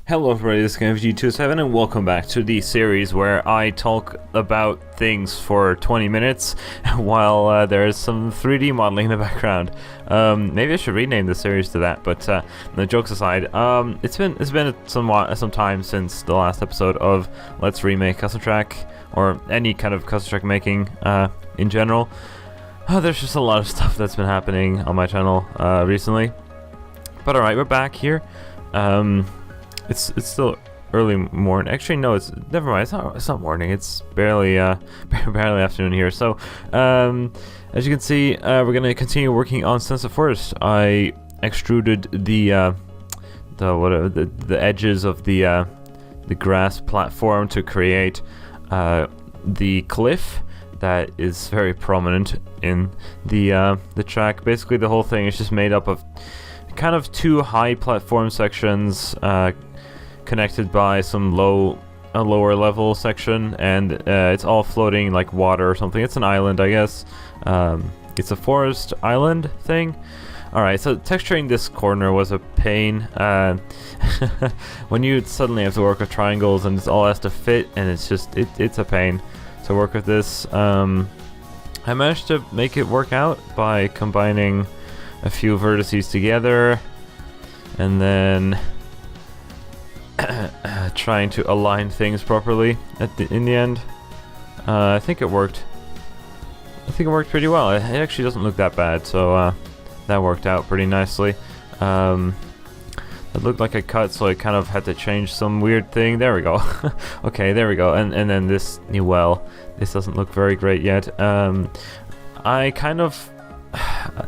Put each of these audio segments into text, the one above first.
Hello everybody, this is MKWii and welcome back to the series where I talk about things for 20 minutes while there's some 3D modeling in the background. Maybe I should rename the series to that, but the jokes aside, it's been some time since the last episode of Let's Remake Custom Track, or any kind of custom track making in general. There's just a lot of stuff that's been happening on my channel recently. But alright, we're back here. It's still early morning. Actually, no, it's never mind. It's not morning. It's barely barely afternoon here. So, as you can see, we're gonna continue working on Sense Forest. I extruded the edges of the grass platform to create the cliff that is very prominent in the track. Basically, the whole thing is just made up of kind of two high platform sections connected by some lower level section, and it's all floating like water or something. It's an island, I guess. It's a forest island thing. Alright, so texturing this corner was a pain. When you suddenly have to work with triangles and it all has to fit, and it's a pain to work with this. I managed to make it work out by combining a few vertices together and then trying to align things properly in the end. I think it worked. I think it worked pretty well. It actually doesn't look that bad, so that worked out pretty nicely. It looked like a cut, so I kind of had to change some weird thing. There we go. Okay, there we go. And then this new well. This doesn't look very great yet.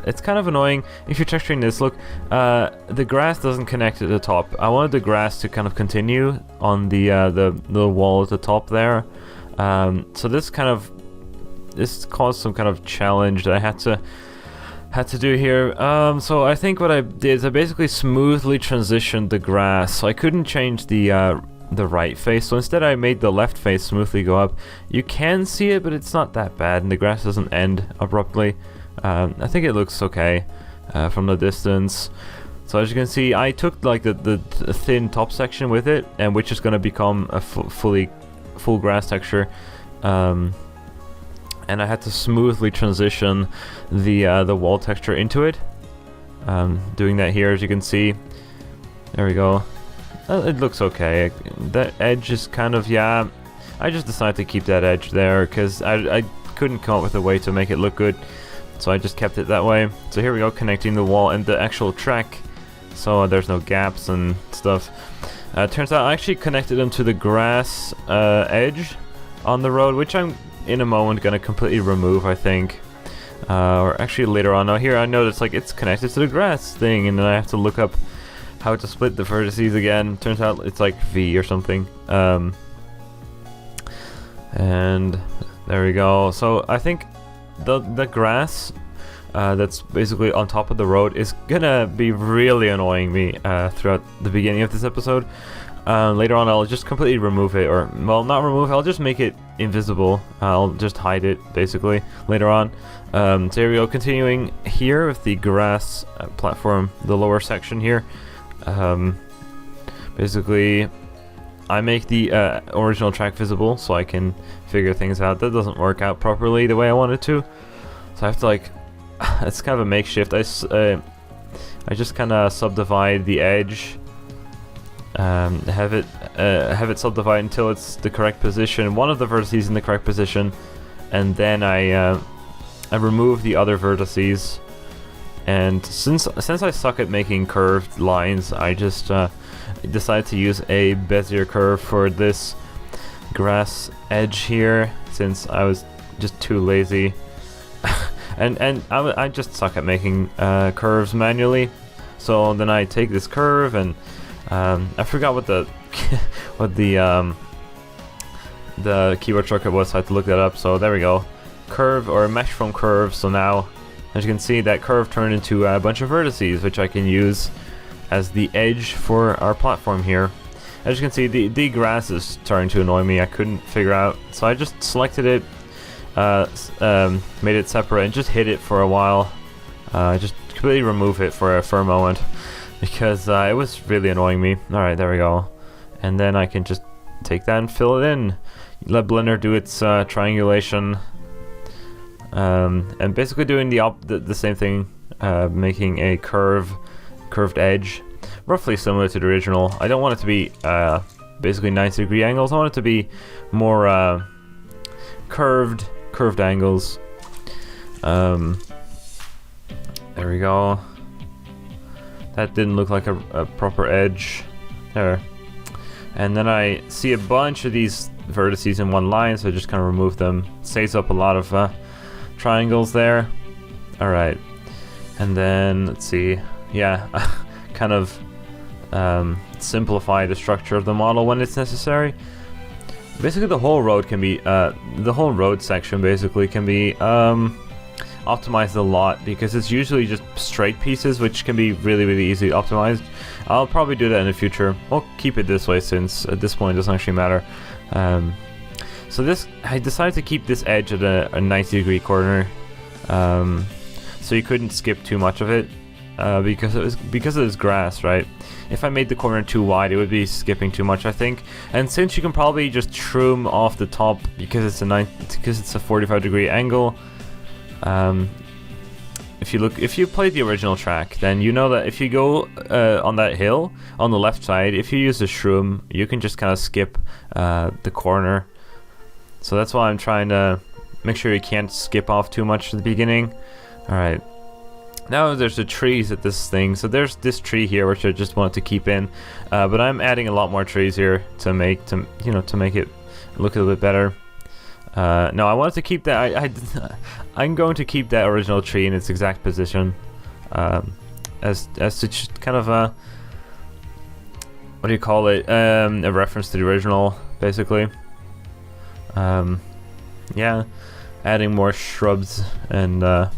It's kind of annoying if you're texturing this. Look, the grass doesn't connect at the top. I wanted the grass to kind of continue on the wall at the top there. So this caused some kind of challenge that I had to do here. So I think what I did is I basically smoothly transitioned the grass. So I couldn't change the right face, so instead I made the left face smoothly go up. You can see it, but it's not that bad, and the grass doesn't end abruptly. I think it looks okay from the distance. So as you can see, I took like the thin top section with it, and which is going to become a full grass texture. And I had to smoothly transition the wall texture into it. Doing that here, as you can see. There we go. It looks okay. That edge is kind of, yeah. I just decided to keep that edge there because I couldn't come up with a way to make it look good. So I just kept it that way. So here we go, connecting the wall and the actual track, so there's no gaps and stuff. Turns out I actually connected them to the grass edge on the road, which I'm in a moment gonna completely remove, I think. Or actually later on. Now here I noticed like it's connected to the grass thing, and then I have to look up how to split the vertices again. Turns out it's like V or something. And there we go. So I think the grass that's basically on top of the road is gonna be really annoying me throughout the beginning of this episode. Later on I'll just completely remove it, or well, not remove it, I'll just make it invisible. I'll just hide it basically later on. So here we go, continuing here with the grass platform, the lower section here. Basically I make the original track visible so I can figure things out. That doesn't work out properly the way I want it to, so I have to like, it's kind of a makeshift. I just kind of subdivide the edge, have it subdivide until it's the correct position, one of the vertices in the correct position, and then I remove the other vertices. And since I suck at making curved lines, I just decided to use a Bezier curve for this grass edge here, since I was just too lazy. and I just suck at making curves manually. So then I take this curve, and I forgot what the keyboard shortcut was, so I had to look that up. So there we go, curve or mesh from curve. So now, as you can see, that curve turned into a bunch of vertices, which I can use as the edge for our platform here. As you can see, the grass is starting to annoy me. I couldn't figure out, so I just selected it, made it separate, and just hid it for a while. Just completely remove it for a moment, because it was really annoying me. Alright, there we go. and then I can just take that and fill it in. Let Blender do its triangulation, and basically doing the same thing, making a curved edge, roughly similar to the original. I don't want it to be basically 90-degree angles. I want it to be more curved angles. There we go. That didn't look like a proper edge there. And then I see a bunch of these vertices in one line, so I just kind of remove them. Saves up a lot of triangles there. Alright. And then, let's see. Yeah, kind of simplify the structure of the model when it's necessary. Basically, the whole road can be, the whole road section basically can be optimized a lot, because it's usually just straight pieces, which can be really easily optimized. I'll probably do that in the future. I'll keep it this way, since at this point it doesn't actually matter. So this, I decided to keep this edge at a 90-degree corner, so you couldn't skip too much of it, because it was grass, right? If I made the corner too wide, it would be skipping too much, I think. And since you can probably just trim off the top because it's a 45-degree angle. If you played the original track, then you know that if you go on that hill on the left side, if you use the shroom, you can just kind of skip the corner. So that's why I'm trying to make sure you can't skip off too much at the beginning. Alright. Now there's the trees at this thing. So there's this tree here, which I just wanted to keep in. But I'm adding a lot more trees here to make it look a little bit better. No, I wanted to keep that. I'm going to keep that original tree in its exact position, as to just kind of what do you call it? A reference to the original, basically. Yeah, adding more shrubs and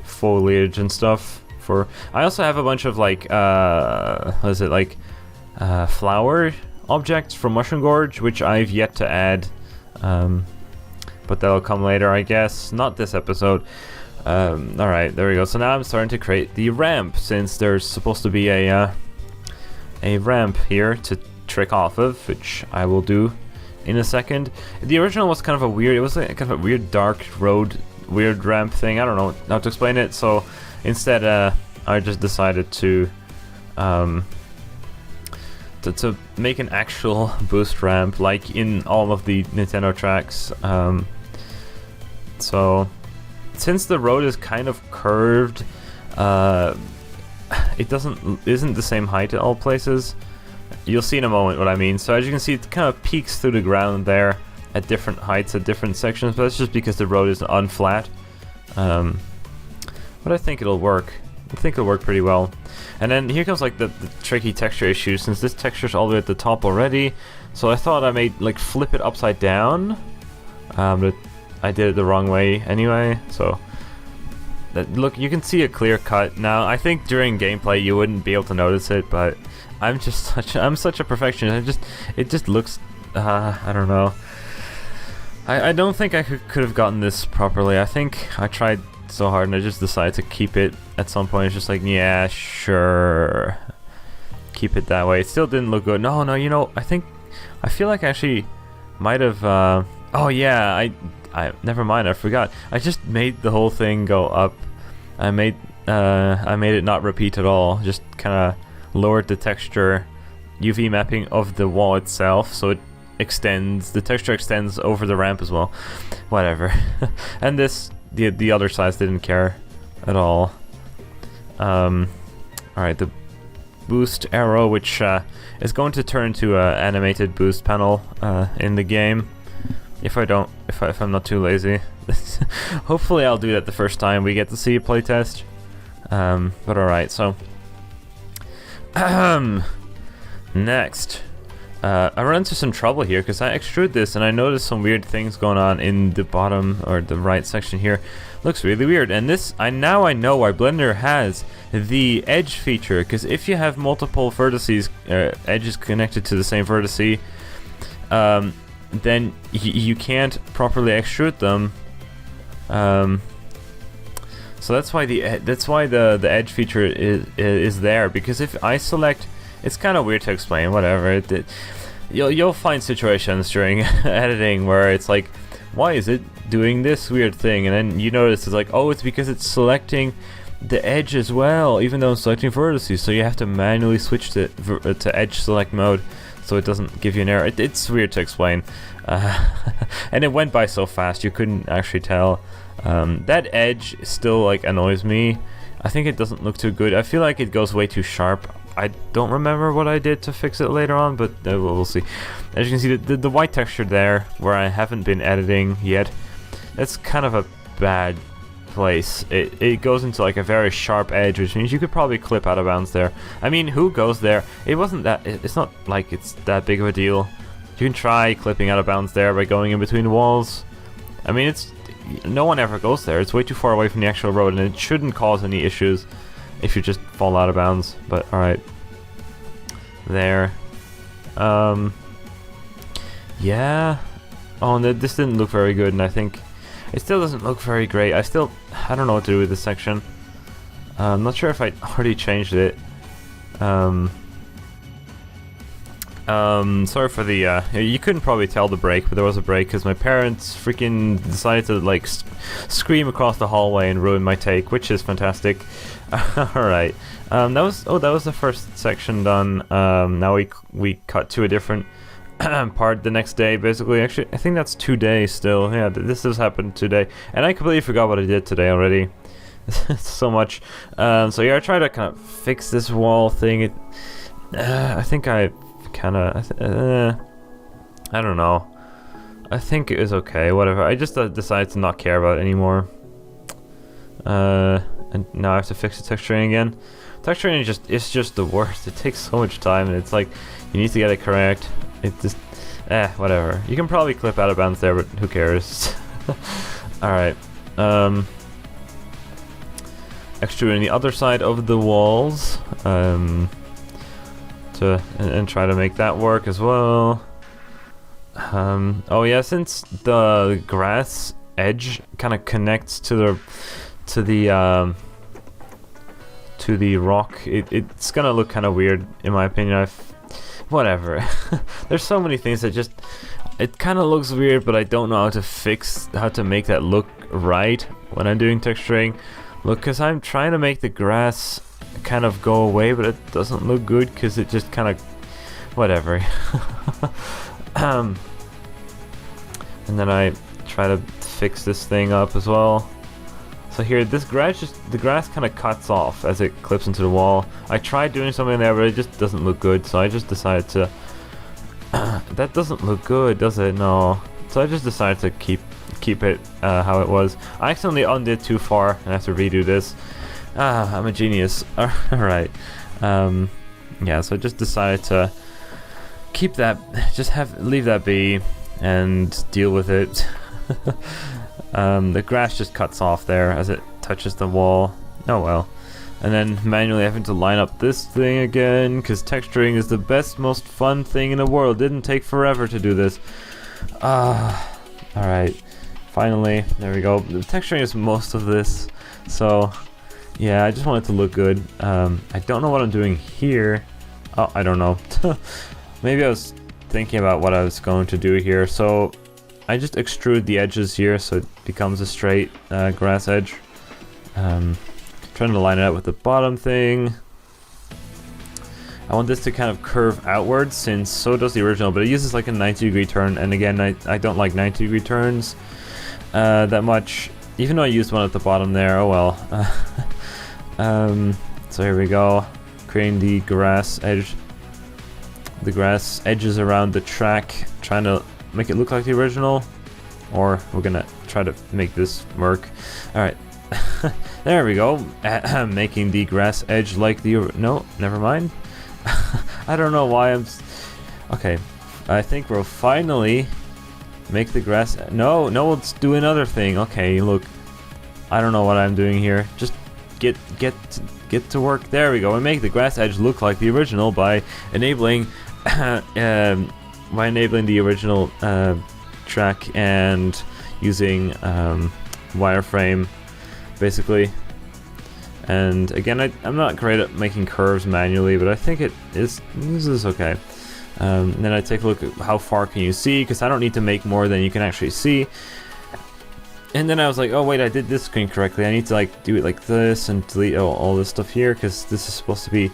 foliage and stuff. I also have a bunch of like what is it, like flower objects from Mushroom Gorge, which I've yet to add. But that'll come later, I guess. Not this episode. Alright, there we go. So now I'm starting to create the ramp, since there's supposed to be a ramp here to trick off of, which I will do in a second. The original was kind of a weird, it was like kind of a weird dark road, weird ramp thing. I don't know how to explain it, so instead I just decided to make an actual boost ramp, like in all of the Nintendo tracks. So since the road is kind of curved, it isn't the same height at all places. You'll see in a moment what I mean. So as you can see, it kind of peaks through the ground there at different heights at different sections, but that's just because the road is unflat. But I think it'll work. I think it'll work pretty well. And then here comes like the tricky texture issue, since this texture's all the way at the top already. So I thought I might like flip it upside down, but I did it the wrong way anyway. So look, you can see a clear cut now. I think during gameplay you wouldn't be able to notice it, but I'm such a perfectionist. It just looks I don't know. I don't think I could have gotten this properly. I think I tried so hard and I just decided to keep it at some point. It's just like, yeah, sure, keep it that way. It still didn't look good. No, you know, I feel like I actually might have oh yeah, I never mind, I forgot. I just made the whole thing go up. I made it not repeat at all. Just kind of lowered the texture UV mapping of the wall itself, so it extends, the texture extends over the ramp as well. Whatever. And this, the other sides didn't care at all. Alright, the boost arrow, which is going to turn to an animated boost panel in the game. If I'm not too lazy. Hopefully I'll do that the first time we get to see a playtest. But alright, so next, I run into some trouble here because I extrude this and I noticed some weird things going on in the bottom or the right section here. Looks really weird, and this now I know why Blender has the edge feature, because if you have multiple vertices, edges connected to the same vertice, then you can't properly extrude them. So that's why the edge feature is there, because if It's kind of weird to explain. Whatever. You'll find situations during editing where it's like, why is it doing this weird thing? And then you notice it's like, oh, it's because it's selecting the edge as well, even though I'm selecting vertices. So you have to manually switch to edge select mode, so it doesn't give you an error. It's weird to explain, and it went by so fast you couldn't actually tell. That edge still like annoys me. I think it doesn't look too good. I feel like it goes way too sharp. I don't remember what I did to fix it later on, but we'll see. As you can see, the white texture there, where I haven't been editing yet, that's kind of a bad place. It goes into like a very sharp edge, which means you could probably clip out of bounds there. I mean, who goes there? It wasn't that. It's not like it's that big of a deal. You can try clipping out of bounds there by going in between the walls. I mean, no one ever goes there. It's way too far away from the actual road, and it shouldn't cause any issues if you just fall out of bounds. But alright. There. Yeah. Oh, and this didn't look very good, and I think it still doesn't look very great. I don't know what to do with this section. I'm not sure if I already changed it. Sorry for the, you couldn't probably tell the break, but there was a break because my parents freaking decided to like scream across the hallway and ruin my take, which is fantastic. Alright, that was the first section done. Now we cut to a different part the next day, basically. Actually, I think that's 2 days still. Yeah, this has happened today, and I completely forgot what I did today already. So much. So yeah, I tried to kind of fix this wall thing. I think I kind of, I don't know. I think it was okay. Whatever. I just decided to not care about it anymore. And now I have to fix the texturing again. Texturing is just the worst. It takes so much time, and it's like you need to get it correct. It just, whatever. You can probably clip out of bounds there, but who cares? Alright. Extruding the other side of the walls. And try to make that work as well. Oh yeah, since the grass edge kind of connects to the rock, it's gonna look kind of weird in my opinion. Whatever. There's so many things that just, it kind of looks weird, but I don't know how to make that look right when I'm doing texturing. Look, because I'm trying to make the grass kind of go away, but it doesn't look good because it just kind of, whatever. And then I try to fix this thing up as well. So here, the grass kind of cuts off as it clips into the wall. I tried doing something there, but it just doesn't look good, so I just decided to that doesn't look good, does it? No. So I just decided to keep it how it was. I accidentally undid too far and I have to redo this. I'm a genius. Alright. Yeah, so I just decided to keep that, leave that be and deal with it. The grass just cuts off there as it touches the wall. Oh well. And then manually having to line up this thing again, because texturing is the best, most fun thing in the world. Didn't take forever to do this. Alright. Finally, there we go. The texturing is most of this, so yeah, I just want it to look good. I don't know what I'm doing here. Oh, I don't know. Maybe I was thinking about what I was going to do here. So I just extrude the edges here so it becomes a straight grass edge. Trying to line it up with the bottom thing. I want this to kind of curve outwards, since so does the original, but it uses like a 90-degree turn, and again, I don't like 90-degree turns that much, even though I used one at the bottom there. Oh well. So here we go, creating the grass edges around the track, trying to make it look like the original, or we're gonna try to make this work. Alright. There we go. Making the grass edge like the no, never mind. I don't know why I'm okay. I think we'll finally make the grass. No, let's do another thing. Okay, look, I don't know what I'm doing here. Just get to work. There we go. And make the grass edge look like the original by enabling the original track and using wireframe, basically. And again, I'm not great at making curves manually, but I think this is okay. Then I take a look at how far can you see, because I don't need to make more than you can actually see. And then I was like, oh wait, I did this screen correctly. I need to like do it like this and delete all this stuff here, because this is supposed to be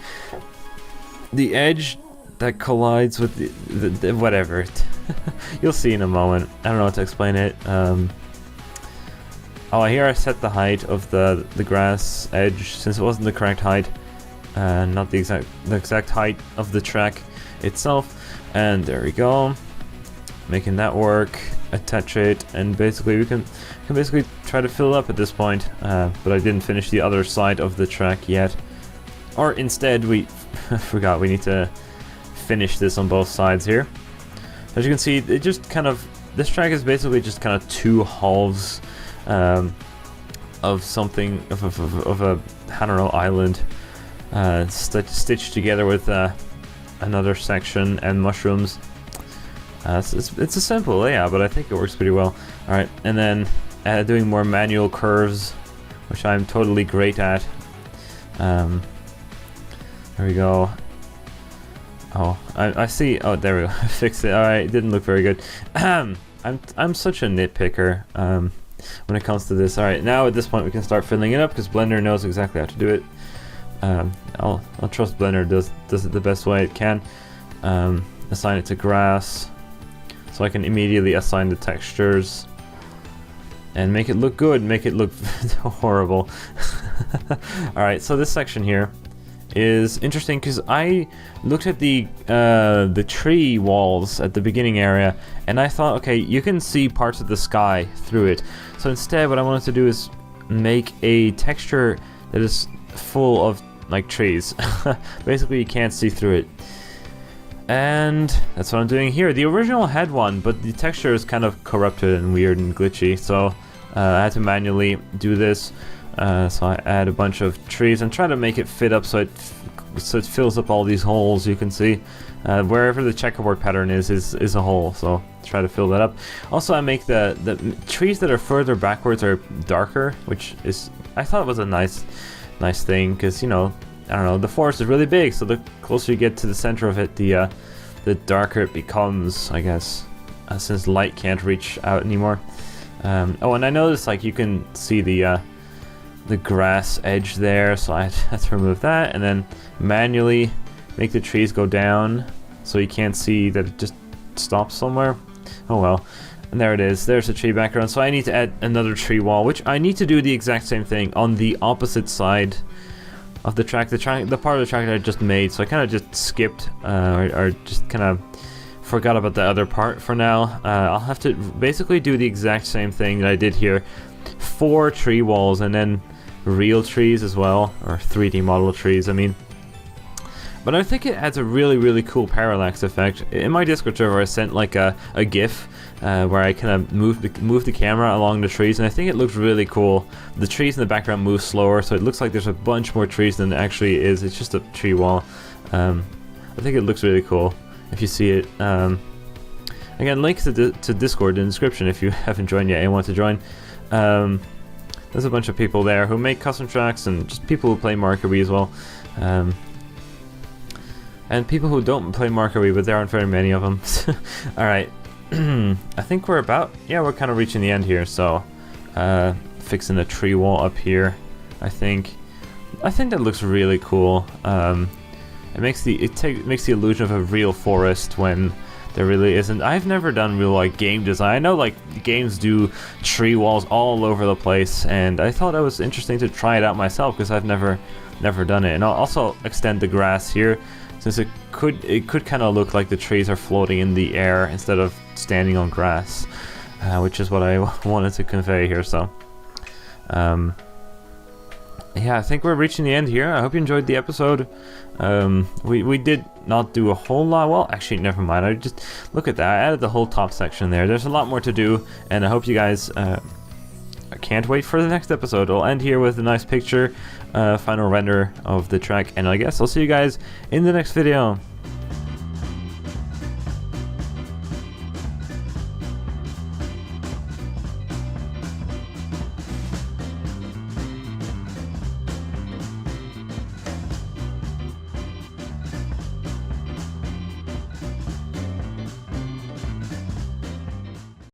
the edge that collides with the whatever. You'll see in a moment. I don't know how to explain it. Oh, here I set the height of the grass edge, since it wasn't the correct height, not the exact height of the track itself. And there we go, making that work. Attach it, and basically we can basically try to fill it up at this point. But I didn't finish the other side of the track yet, or instead we forgot we need to finish this on both sides here. As you can see, it just kind of, this track is basically just kind of two halves of something of a I don't know, island stitched together with another section and mushrooms. It's a simple layout, but I think it works pretty well. Alright, and then doing more manual curves, which I'm totally great at. There we go. Oh, I see. Oh, there we go. Fix it. Alright, it didn't look very good. I'm such a nitpicker when it comes to this. Alright, now at this point we can start filling it up, because Blender knows exactly how to do it. I'll trust Blender does it the best way it can. Assign it to grass, so I can immediately assign the textures and make it look good, make it look horrible. Alright, so this section here is interesting, because I looked at the tree walls at the beginning area, and I thought, okay, you can see parts of the sky through it. So instead what I wanted to do is make a texture that is full of like trees. Basically you can't see through it. And that's what I'm doing here. The original had one, but the texture is kind of corrupted and weird and glitchy, so I had to manually do this. So I add a bunch of trees and try to make it fit up so it fills up all these holes. You can see wherever the checkerboard pattern is a hole, so try to fill that up. Also, I make the trees that are further backwards are darker, which is, I thought was a nice thing, because, you know, I don't know, the forest is really big, so the closer you get to the center of it, the darker it becomes, I guess, since light can't reach out anymore. Oh, and I noticed, like, you can see the grass edge there, so I had to remove that, and then manually make the trees go down, so you can't see that it just stops somewhere. Oh well. And there it is, there's the tree background. So I need to add another tree wall, which I need to do the exact same thing on the opposite side of the track, the part of the track that I just made. So I kind of just skipped, or just kind of forgot about the other part for now. I'll have to basically do the exact same thing that I did here. 4 tree walls, and then real trees as well, or 3D model trees, I mean. But I think it adds a really cool parallax effect. In my Discord server I sent like a GIF where I kind of move the camera along the trees, and I think it looks really cool. The trees in the background move slower, so it looks like there's a bunch more trees than it actually is. It's just a tree wall. I think it looks really cool if you see it. Again, links to Discord in the description if you haven't joined yet and want to join. There's a bunch of people there who make custom tracks, and just people who play Mario Kart Wii as well. And people who don't play Mario Kart Wii, but there aren't very many of them. Alright, I think we're kind of reaching the end here, so fixing a tree wall up here, I think that looks really cool. It makes the illusion of a real forest when there really isn't. I've never done real like game design. I know like games do tree walls all over the place, and I thought it was interesting to try it out myself, because I've never done it. And I'll also extend the grass here, since it could kind of look like the trees are floating in the air instead of standing on grass, which is what I wanted to convey here. So yeah, I think we're reaching the end here. I hope you enjoyed the episode. We did not do a whole lot. Well, actually, never mind. I just look at that. I added the whole top section there. There's a lot more to do, and I hope you guys. I can't wait for the next episode. I'll end here with a nice picture, final render of the track, and I guess I'll see you guys in the next video.